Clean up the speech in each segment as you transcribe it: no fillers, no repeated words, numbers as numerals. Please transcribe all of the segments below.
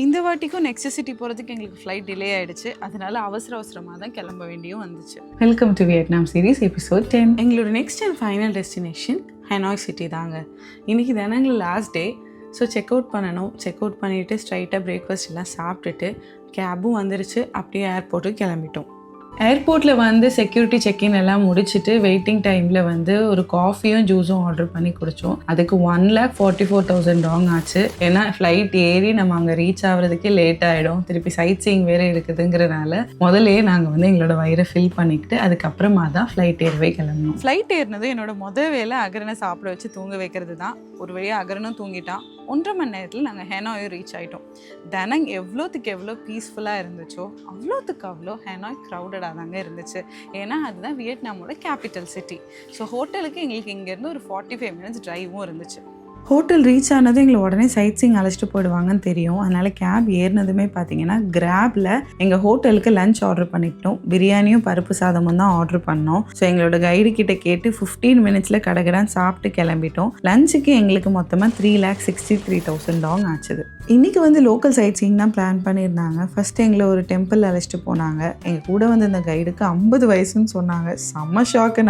இந்த வாட்டிக்கும் next city போகிறதுக்கு எங்களுக்கு ஃப்ளைட் டிலே ஆகிடுச்சு. அதனால அவசரமாக தான் கிளம்ப வேண்டியும் வந்துச்சு. Welcome to Vietnam series episode 10. எங்களோட next and final destination Hanoi city தாங்க. இன்றைக்கி தானே எங்களுக்கு last day. So check out பண்ணணும். செக் அவுட் பண்ணிவிட்டு ஸ்ட்ரைட்டாக பிரேக்ஃபாஸ்ட் எல்லாம் சாப்பிட்டுட்டு கேபும் வந்துருச்சு. அப்படியே ஏர்போர்ட்டுக்கு கிளம்பிட்டோம். ஏர்போர்ட்டில் வந்து செக்யூரிட்டி செக்இன் எல்லாம் முடிச்சுட்டு வெயிட்டிங் டைமில் வந்து ஒரு காஃபியும் ஜூஸும் ஆர்டர் பண்ணி குடித்தோம். அதுக்கு 1,44,000 ஆச்சு. ஏன்னா ஃப்ளைட் ஏறி நம்ம அங்கே ரீச் ஆகிறதுக்கே லேட் ஆகிடும். திருப்பி சைட் சீயிங் வேறு இருக்குதுங்கிறனால முதலே நாங்கள் வந்து எங்களோட வயிறை ஃபில் பண்ணிக்கிட்டு அதுக்கப்புறமா தான் ஃப்ளைட் ஏறவே கிளம்பணும். ஃப்ளைட் ஏறினது என்னோட வேலை அகரனை சாப்பிட வச்சு தூங்க வைக்கிறது தான். ஒரு வழியாக அகரனும் தூங்கிட்டான். 1.5 மணி நேரத்தில் நாங்கள் ஹெனாய் ரீச் ஆகிட்டோம். தினம் எவ்வளோத்துக்கு எவ்வளோ பீஸ்ஃபுல்லாக இருந்துச்சோ அவ்வளோத்துக்கு அவ்வளோ ஹெனாய் க்ரௌடடாக தாங்க இருந்துச்சு. ஏன்னா அதுதான் வியட்நாமோட கேபிட்டல் சிட்டி. ஸோ ஹோட்டலுக்கு எங்களுக்கு இங்கேருந்து ஒரு 45 மினிட்ஸ் டிரைவும் இருந்துச்சு. ஹோட்டல் ரீச் ஆனது எங்களை உடனே சைட் சீயிங் அழைச்சிட்டு போயிடுவாங்கன்னு தெரியும். அதனால் கேப் ஏறினதுமே பார்த்தீங்கன்னா கிராபில் எங்கள் ஹோட்டலுக்கு லஞ்ச் ஆர்டர் பண்ணிக்கிட்டோம். பிரியாணியும் பருப்பு சாதமும் தான் ஆர்டர் பண்ணோம். ஸோ எங்களோட கைடு கிட்ட கேட்டு 15 மினிட்ஸில் கடகடான்னு சாப்பிட்டு கிளம்பிட்டோம். லஞ்சுக்கு எங்களுக்கு மொத்தமாக 3,63,000 ஆச்சுது. இன்றைக்கி வந்து லோக்கல் சைட் சீயிங் தான் பிளான் பண்ணியிருந்தாங்க. ஃபஸ்ட்டு எங்களை ஒரு டெம்பிள் அழைச்சிட்டு போனாங்க. எங்கள் கூட வந்து இந்த கைடுக்கு 50 வயசுன்னு சொன்னாங்க. செம்ம ஷாக்கு.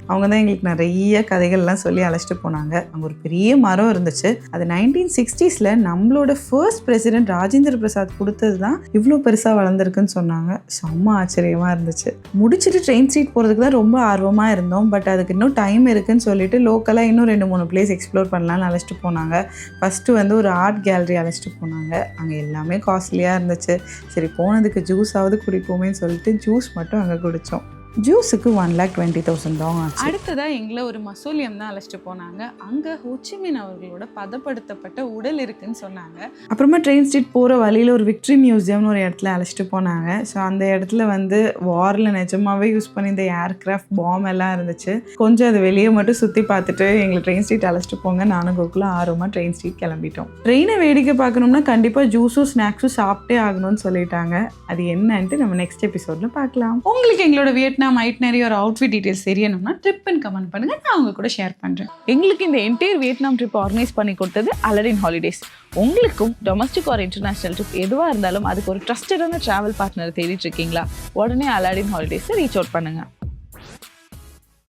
அவங்க தான் எங்களுக்கு நிறைய கதைகள்லாம் சொல்லி அழைச்சிட்டு போனாங்க. அங்கே ஒரு பெரிய மரம் இருந்துச்சு. அது 1960s நம்மளோட ஃபர்ஸ்ட் பிரசிடென்ட் ராஜேந்திர பிரசாத் கொடுத்தது தான் இவ்வளோ பெருசாக வளர்ந்துருக்குன்னு சொன்னாங்க. செம்ம ஆச்சரியமாக இருந்துச்சு. முடிச்சுட்டு ட்ரெயின் சீட் போகிறதுக்கு தான் ரொம்ப ஆர்வமாக இருந்தோம். பட் அதுக்கு இன்னும் டைம் இருக்குன்னு சொல்லிட்டு லோக்கலாக இன்னும் 2-3 பிளேஸ் எக்ஸ்ப்ளோர் பண்ணலான்னு அழைச்சிட்டு போனாங்க. ஃபஸ்ட்டு வந்து ஒரு ஆர்ட் கேலரி அழைச்சிட்டு போனாங்க. அங்கே எல்லாமே காஸ்ட்லியாக இருந்துச்சு. சரி போனதுக்கு ஜூஸாவது குடிப்போமேன்னு சொல்லிட்டு ஜூஸ் மட்டும் அங்கே குடித்தோம். ஜூஸுக்கு 1,20,000 ஆச்சு. அடுத்ததாக எங்களை ஒரு மசூலியம் தான் அழைச்சிட்டு போனாங்க. அங்கே ஹோச்சிமின் அவர்களோட பதப்படுத்தப்பட்ட உடல் இருக்குன்னு சொன்னாங்க. அப்புறமா ட்ரெயின் ஸ்ட்ரீட் போகிற வழியில் ஒரு விக்ட்ரி மியூசியம்னு ஒரு இடத்துல அழைச்சிட்டு போனாங்க. ஸோ அந்த இடத்துல வந்து வாரில் நிஜமாகவே யூஸ் பண்ணி இந்த ஏர்க்ராஃப்ட் பாம் எல்லாம் இருந்துச்சு. கொஞ்சம் அது வெளியே மட்டும் சுற்றி பார்த்துட்டு எங்களை ட்ரெயின் ஸ்ட்ரீட் அழைச்சிட்டு போங்க. நானும் கோகுலும் ஆர்வமாக ட்ரெயின் ஸ்ட்ரீட் கிளம்பிட்டோம். ட்ரெயினை வேடிக்கை பார்க்கணும்னா கண்டிப்பாக ஜூஸும் ஸ்நாக்ஸும் சாப்பிட்டே ஆகணும்னு சொல்லிட்டாங்க. அது என்னன்ட்டு நம்ம நெக்ஸ்ட் எபிசோடில் பார்க்கலாம். உங்களுக்கு எங்களோட வியட்நாம் ஐட்னரி ஒரு அவுட்ஃபிட் டீடைல்ஸ் தெரியணும்னா ட்ரிப்னு கமெண்ட் பண்ணுங்க. நான் அவங்க கூட ஷேர் பண்றேன். எங்களுக்கு இந்த என்டையர் வியட்நாம் ட்ரிப் ஆர்கனைஸ் பண்ணி கொடுத்தது அலாடின் ஹாலிடேஸ். உங்களுக்கும் டொமஸ்டிக் ஆர் இன்டர்நேஷனல் ட்ரிப் எதுவாக இருந்தாலும் அதுக்கு ஒரு ட்ரஸ்டடான டிராவல் பார்ட்னர் தேடிட்டு இருக்கீங்களா? உடனே அலாடின் ஹாலிடேஸை ரீச் அவுட் பண்ணுங்க.